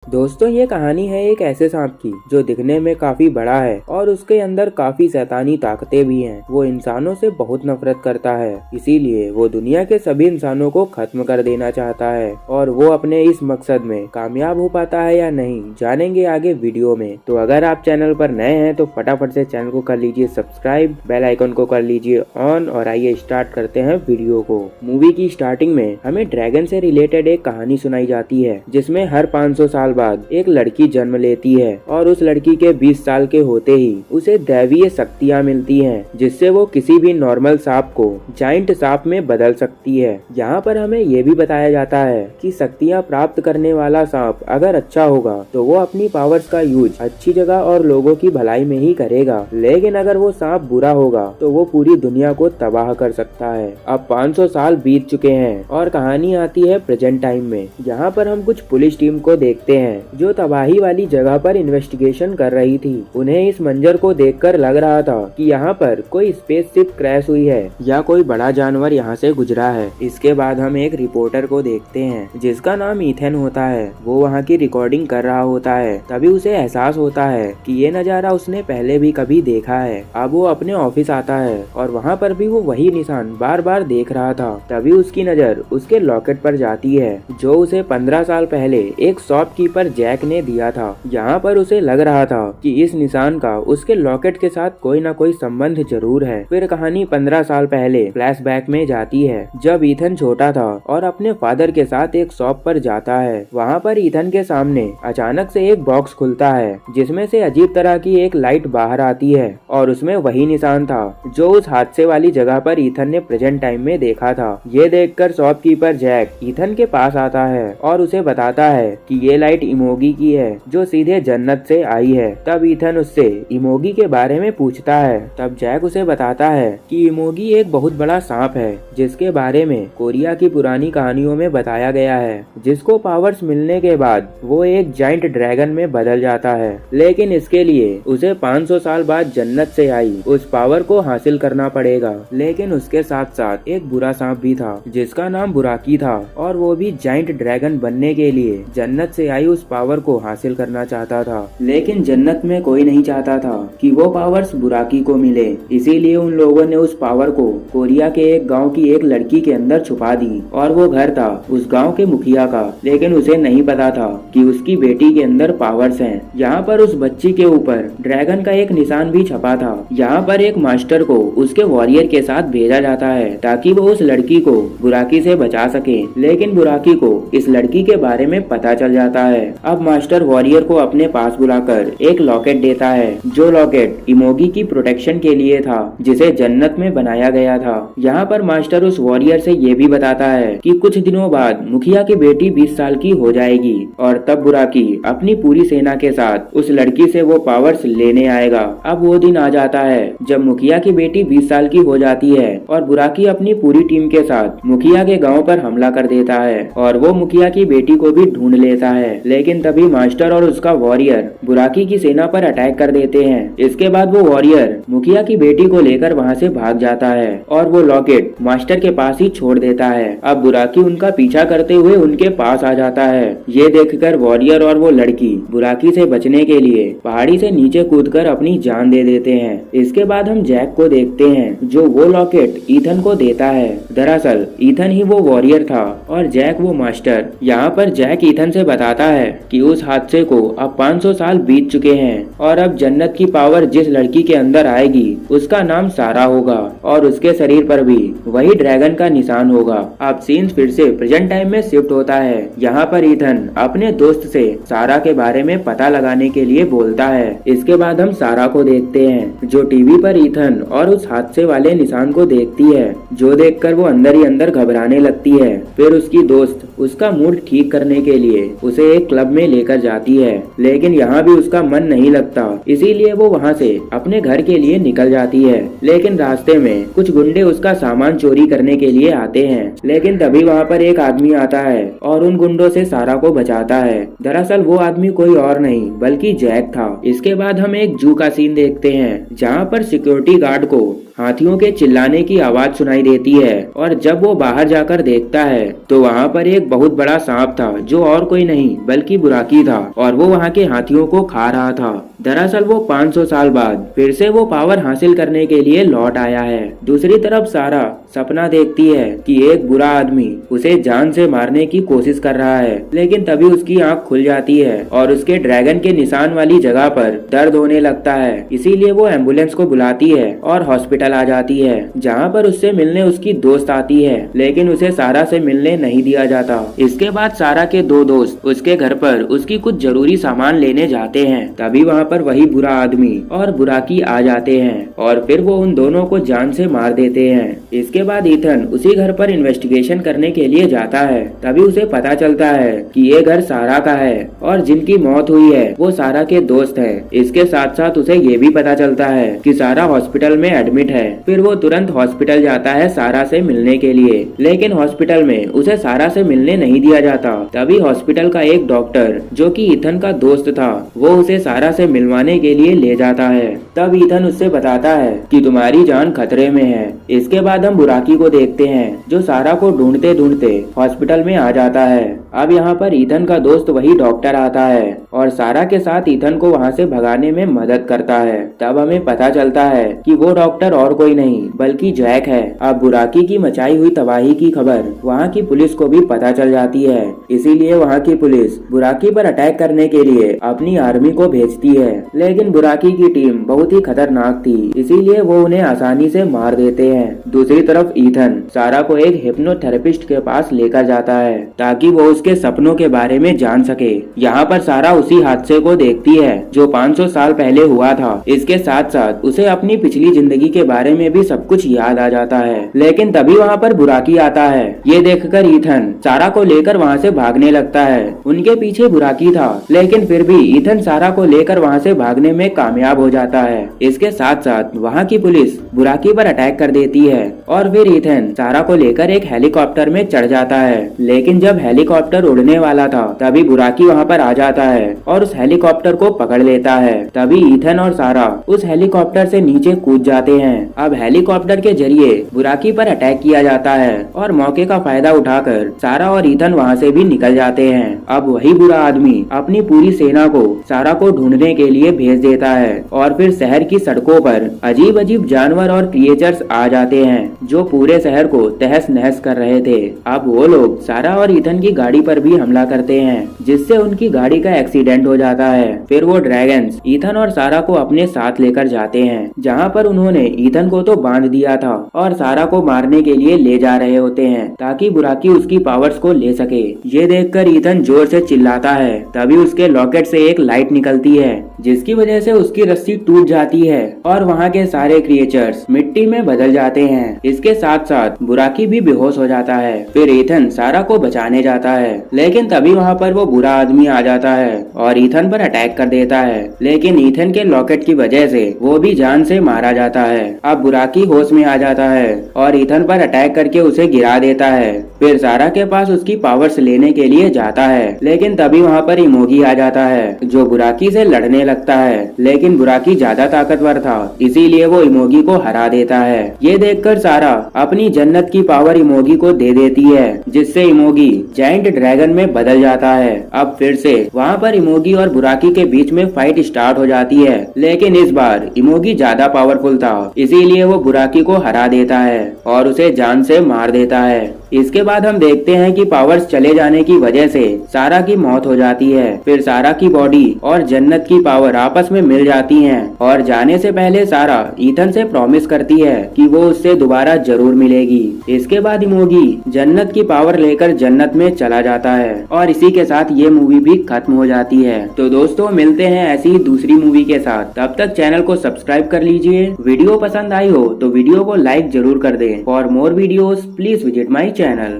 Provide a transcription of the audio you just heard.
दोस्तों ये कहानी है एक ऐसे सांप की जो दिखने में काफी बड़ा है और उसके अंदर काफी शैतानी ताकतें भी हैं। वो इंसानों से बहुत नफरत करता है, इसीलिए वो दुनिया के सभी इंसानों को खत्म कर देना चाहता है। और वो अपने इस मकसद में कामयाब हो पाता है या नहीं, जानेंगे आगे वीडियो में। तो अगर आप चैनल पर नए हैं तो फटाफट से चैनल को कर लीजिए सब्सक्राइब, बेल आइकन को कर लीजिए ऑन और आइए स्टार्ट करते हैं वीडियो को। मूवी की स्टार्टिंग में हमें ड्रैगन से रिलेटेड एक कहानी सुनाई जाती है, जिसमें हर 500 साल बाद एक लड़की जन्म लेती है और उस लड़की के 20 साल के होते ही उसे दैवीय शक्तियाँ मिलती हैं, जिससे वो किसी भी नॉर्मल सांप को जाइंट सांप में बदल सकती है। यहाँ पर हमें ये भी बताया जाता है कि शक्तियाँ प्राप्त करने वाला सांप अगर अच्छा होगा तो वो अपनी पावर्स का यूज अच्छी जगह और लोगों की भलाई में ही करेगा, लेकिन अगर वो सांप बुरा होगा तो वो पूरी दुनिया को तबाह कर सकता है। अब 500 साल बीत चुके हैं और कहानी आती है प्रेजेंट टाइम में। यहाँ पर हम कुछ पुलिस टीम को देखते हैं जो तबाही वाली जगह पर इन्वेस्टिगेशन कर रही थी। उन्हें इस मंजर को देखकर लग रहा था कि यहाँ पर कोई स्पेसशिप क्रैश हुई है या कोई बड़ा जानवर यहाँ से गुजरा है। इसके बाद हम एक रिपोर्टर को देखते हैं जिसका नाम ईथन होता है। वो वहाँ की रिकॉर्डिंग कर रहा होता है। तभी उसे एहसास होता है कि ये नजारा उसने पहले भी कभी देखा है। अब वो अपने ऑफिस आता है और वहाँ पर भी वो वही निशान बार बार देख रहा था। तभी उसकी नजर उसके लॉकेट पर जाती है जो उसे 15 साल पहले एक शॉपकीपर जैक ने दिया था। यहाँ पर उसे लग रहा था कि इस निशान का उसके लॉकेट के साथ कोई न कोई संबंध जरूर है। फिर कहानी 15 साल पहले फ्लैशबैक में जाती है, जब ईथन छोटा था और अपने फादर के साथ एक शॉप पर जाता है। वहाँ पर ईथन के सामने अचानक से एक बॉक्स खुलता है जिसमें से अजीब तरह की एक लाइट बाहर आती है और उसमें वही निशान था जो उस हादसे वाली जगह पर ईथन ने प्रेजेंट टाइम में देखा था। ये देखकर शॉपकीपर जैक ईथन के पास आता है और उसे बताता है कि ये लाइट इमोगी की है जो सीधे जन्नत से आई है। तब ईथन उससे इमोगी के बारे में पूछता है। तब जैक उसे बताता है कि इमोगी एक बहुत बड़ा सांप है जिसके बारे में कोरिया की पुरानी कहानियों में बताया गया है, जिसको पावर्स मिलने के बाद वो एक जाइंट ड्रैगन में बदल जाता है। लेकिन इसके लिए उसे 500 साल बाद जन्नत से आई उस पावर को हासिल करना पड़ेगा। लेकिन उसके साथ साथ एक बुरा सांप भी था जिसका नाम बुराकी था और वो भी जाइंट ड्रैगन बनने के लिए जन्नत से आई उस पावर को हासिल करना चाहता था। लेकिन जन्नत में कोई नहीं चाहता था कि वो पावर्स बुराकी को मिले, इसीलिए उन लोगों ने उस पावर को कोरिया के एक गांव की एक लड़की के अंदर छुपा दी और वो घर था उस गांव के मुखिया का। लेकिन उसे नहीं पता था कि उसकी बेटी के अंदर पावर्स हैं। यहाँ पर उस बच्ची के ऊपर ड्रैगन का एक निशान भी छपा था। यहाँ पर एक मास्टर को उसके वॉरियर के साथ भेजा जाता है ताकि वो उस लड़की को बुराकी से बचा सके। लेकिन बुराकी को इस लड़की के बारे में पता चल जाता है। अब मास्टर वॉरियर को अपने पास बुलाकर एक लॉकेट देता है, जो लॉकेट इमोगी की प्रोटेक्शन के लिए था जिसे जन्नत में बनाया गया था। यहाँ पर मास्टर उस वॉरियर से ये भी बताता है कि कुछ दिनों बाद मुखिया की बेटी 20 साल की हो जाएगी और तब बुराकी अपनी पूरी सेना के साथ उस लड़की से वो पावर्स लेने आएगा। अब वो दिन आ जाता है जब मुखिया की बेटी 20 साल की हो जाती है और बुराकी अपनी पूरी टीम के साथ मुखिया के गाँव पर हमला कर देता है और वो मुखिया की बेटी को भी ढूंढ लेता है। लेकिन तभी मास्टर और उसका वॉरियर बुराकी की सेना पर अटैक कर देते हैं। इसके बाद वो वॉरियर मुखिया की बेटी को लेकर वहाँ से भाग जाता है और वो लॉकेट मास्टर के पास ही छोड़ देता है। अब बुराकी उनका पीछा करते हुए उनके पास आ जाता है। ये देखकर वॉरियर और वो लड़की बुराकी से बचने के लिए पहाड़ी से नीचे कूदकर अपनी जान दे देते हैं। इसके बाद हम जैक को देखते हैं जो वो लॉकेट ईथन को देता है। दरअसल ईथन ही वो वॉरियर था और जैक वो मास्टर। यहाँ पर जैक ईथन से बताता है कि उस हादसे को अब 500 साल बीत चुके हैं और अब जन्नत की पावर जिस लड़की के अंदर आएगी उसका नाम सारा होगा और उसके शरीर पर भी वही ड्रैगन का निशान होगा। अब सीन्स फिर से प्रेजेंट टाइम में शिफ्ट होता है। यहाँ पर ईथन अपने दोस्त से सारा के बारे में पता लगाने के लिए बोलता है। इसके बाद हम सारा को देखते हैं जो टीवी पर ईथन और उस हादसे वाले निशान को देखती है, जो देखकर वो अंदर ही अंदर घबराने लगती है। फिर उसकी दोस्त उसका मूड ठीक करने के लिए उसे एक क्लब में लेकर जाती है, लेकिन यहाँ भी उसका मन नहीं लगता, इसीलिए वो वहाँ से अपने घर के लिए निकल जाती है। लेकिन रास्ते में कुछ गुंडे उसका सामान चोरी करने के लिए आते हैं। लेकिन तभी वहाँ पर एक आदमी आता है और उन गुंडों से सारा को बचाता है। दरअसल वो आदमी कोई और नहीं बल्कि जैक था। इसके बाद हम एक जू का सीन देखते हैं जहाँ पर सिक्योरिटी गार्ड को हाथियों के चिल्लाने की आवाज सुनाई देती है और जब वो बाहर जाकर देखता है तो वहाँ पर एक बहुत बड़ा सांप था जो और कोई नहीं बल्कि बल्कि बुराकी था और वो वहाँ के हाथियों को खा रहा था। दरअसल वो 500 साल बाद फिर से वो पावर हासिल करने के लिए लौट आया है। दूसरी तरफ सारा सपना देखती है कि एक बुरा आदमी उसे जान से मारने की कोशिश कर रहा है, लेकिन तभी उसकी आंख खुल जाती है और उसके ड्रैगन के निशान वाली जगह पर दर्द होने लगता है। इसीलिए वो एम्बुलेंस को बुलाती है और हॉस्पिटल आ जाती है, जहाँ पर उससे मिलने उसकी दोस्त आती है, लेकिन उसे सारा से मिलने नहीं दिया जाता। इसके बाद सारा के दो दोस्त उसके घर पर उसकी कुछ जरूरी सामान लेने जाते हैं। तभी वहाँ पर वही बुरा आदमी और बुराकी आ जाते हैं और फिर वो उन दोनों को जान से मार देते हैं। इसके बाद ईथन उसी घर पर इन्वेस्टिगेशन करने के लिए जाता है। तभी उसे पता चलता है कि ये घर सारा का है और जिनकी मौत हुई है वो सारा के दोस्त है। इसके साथ साथ उसे ये भी पता चलता है कि सारा हॉस्पिटल में एडमिट है। फिर वो तुरंत हॉस्पिटल जाता है सारा से मिलने के लिए, लेकिन हॉस्पिटल में उसे सारा से मिलने नहीं दिया जाता। तभी हॉस्पिटल का एक डॉक्टर जो कि ईथन का दोस्त था वो उसे सारा से मिलवाने के लिए ले जाता है। तब ईथन उससे बताता है कि तुम्हारी जान खतरे में है। इसके बाद हम बुराकी को देखते हैं जो सारा को ढूंढते ढूंढते हॉस्पिटल में आ जाता है। अब यहाँ पर ईथन का दोस्त वही डॉक्टर आता है और सारा के साथ ईथन को वहाँ से भगाने में मदद करता है। तब हमें पता चलता है कि वो डॉक्टर और कोई नहीं बल्कि जैक है। अब बुराकी की मचाई हुई तबाही की खबर वहाँ की पुलिस को भी पता चल जाती है, इसीलिए वहाँ की पुलिस बुराकी पर अटैक करने के लिए अपनी आर्मी को भेजती है। लेकिन बुराकी की टीम बहुत ही खतरनाक थी, इसीलिए वो उन्हें आसानी से मार देते हैं। दूसरी तरफ ईथन सारा को एक हिप्नोथेरेपिस्ट के पास लेकर जाता है ताकि वो उसके सपनों के बारे में जान सके। यहाँ पर सारा उसी हादसे को देखती है जो 500 साल पहले हुआ था। इसके साथ साथ उसे अपनी पिछली जिंदगी के बारे में भी सब कुछ याद आ जाता है। लेकिन तभी वहाँ पर बुराकी आता है। ये देखकर ईथन सारा को लेकर वहाँ से भागने लगता है। उनके पीछे बुराकी था, लेकिन फिर भी ईथन सारा को लेकर वहाँ से भागने में कामयाब हो जाता है। इसके साथ साथ वहाँ की पुलिस बुराकी पर अटैक कर देती है और फिर ईथन सारा को लेकर एक हेलीकॉप्टर में चढ़ जाता है। लेकिन जब हेलीकॉप्टर उड़ने वाला था तभी बुराकी वहाँ पर आ जाता है और उस हेलीकॉप्टर को पकड़ लेता है। तभी ईथन और सारा उस हेलीकॉप्टर से नीचे कूद जाते हैं। अब हेलीकॉप्टर के जरिए बुराकी पर अटैक किया जाता है और मौके का फायदा उठाकर सारा और ईथन वहाँ से भी निकल जाते हैं। अब वही बुरा आदमी अपनी पूरी सेना को सारा को ढूंढने के लिए भेज देता है और फिर शहर की सड़कों पर अजीब अजीब जानवर और क्रिएचर्स आ जाते हैं जो पूरे शहर को तहस नहस कर रहे थे। अब वो लोग सारा और ईथन की गाड़ी पर भी हमला करते हैं, जिससे उनकी गाड़ी का एक्सीडेंट हो जाता है। फिर वो ड्रैगन्स ईथन और सारा को अपने साथ लेकर जाते हैं, जहाँ पर उन्होंने ईथन को तो बांध दिया था और सारा को मारने के लिए ले जा रहे होते हैं ताकि बुराकी उसकी पावर्स को ले सके। ये देखकर ईथन जोर से चिल्लाता है। तभी उसके लॉकेट से एक लाइट निकलती है जिसकी वजह से उसकी रस्सी टूट जाती है और वहाँ के सारे क्रिएचर्स मिट्टी में बदल जाते हैं। इसके साथ साथ बुराकी भी बेहोश हो जाता है। फिर ईथन सारा को बचाने जाता है, लेकिन तभी वहाँ पर वो बुरा आदमी आ जाता है और ईथन पर अटैक कर देता है। लेकिन ईथन के लॉकेट की वजह से वो भी जान से मारा जाता है। अब बुराकी होश में आ जाता है और ईथन पर अटैक करके उसे गिरा देता है। फिर सारा के पास उसकी पावर्स लेने के लिए जाता है, लेकिन तभी वहाँ पर इमोगी आ जाता है जो बुराकी से लड़ने लगता है। लेकिन बुराकी ज्यादा ताकतवर था, इसीलिए वो इमोगी को हरा देता है। ये देखकर सारा अपनी जन्नत की पावर इमोगी को दे देती है, जिससे इमोगी जायंट ड्रैगन में बदल जाता है। अब फिर से वहाँ पर इमोगी और बुराकी के बीच में फाइट स्टार्ट हो जाती है, लेकिन इस बार इमोगी ज्यादा पावरफुल था, इसीलिए वो बुराकी को हरा देता है और उसे जान से मार देता है। इसके बाद हम देखते हैं कि पावर्स चले जाने की वजह से सारा की मौत हो जाती है। फिर सारा की बॉडी और जन्नत की पावर आपस में मिल जाती हैं और जाने से पहले सारा ईथन से प्रॉमिस करती है कि वो उससे दोबारा जरूर मिलेगी। इसके बाद इमोगी जन्नत की पावर लेकर जन्नत में चला जाता है और इसी के साथ ये मूवी भी खत्म हो जाती है। तो दोस्तों मिलते हैं ऐसी ही दूसरी मूवी के साथ, तब तक चैनल को सब्सक्राइब कर लीजिए। वीडियो पसंद आई हो तो वीडियो को लाइक जरूर कर दें। For more videos please visit my channel.